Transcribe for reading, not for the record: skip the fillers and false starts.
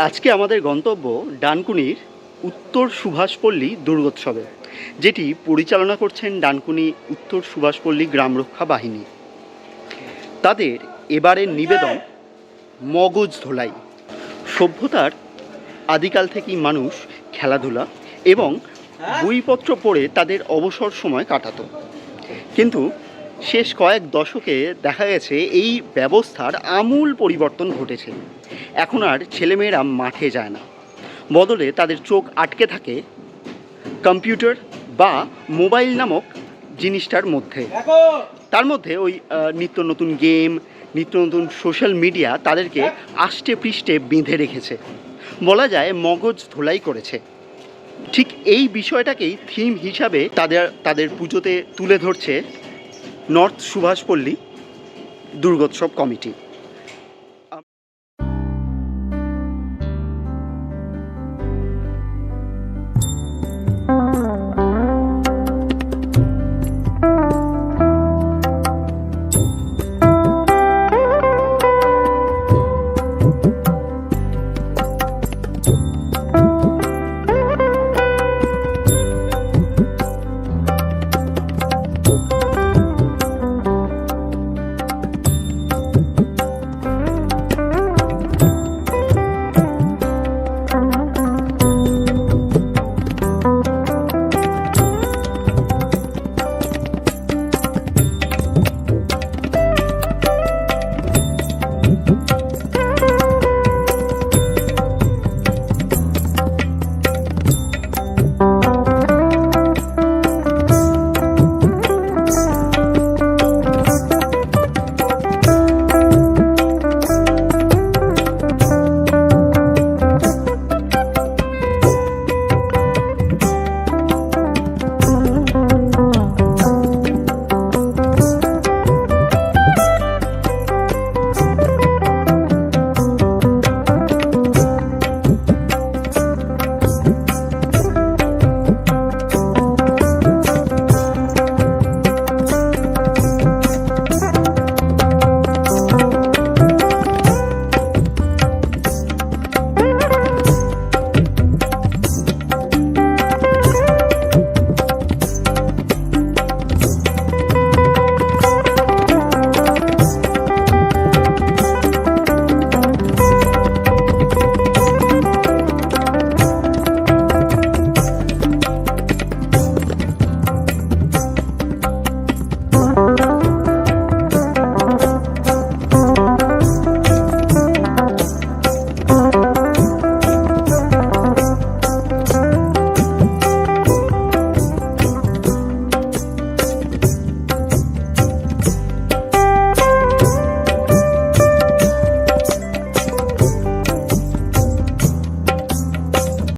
আজকে আমাদের গন্তব্য ডানকুনির উত্তর সুভাষপল্লী দুর্গোৎসবে, যেটি পরিচালনা করছেন ডানকুনি উত্তর সুভাষপল্লী গ্রাম রক্ষা বাহিনী। তাদের এবারের নিবেদন মগজ ধোলাই। সভ্যতার আদিকাল থেকেই মানুষ খেলাধুলা এবং বইপত্র পড়ে তাদের অবসর সময় কাটাতো, কিন্তু শেষ কয়েক দশকে দেখা গেছে এই ব্যবস্থার আমূল পরিবর্তন ঘটেছে। এখন আর ছেলেমেয়েরা মাঠে যায় না, বদলে তাদের চোখ আটকে থাকে কম্পিউটার বা মোবাইল নামক জিনিসটার মধ্যে। তার মধ্যে ওই নিত্য নতুন গেম, নিত্য নতুন সোশ্যাল মিডিয়া তাদেরকে আষ্টে পৃষ্ঠে বেঁধে রেখেছে, বলা যায় মগজ ধোলাই করেছে। ঠিক এই বিষয়টাকেই থিম হিসাবে তাদের পুজোতে তুলে ধরছে নর্থ সুভাষপল্লী দুর্গোৎসব কমিটি।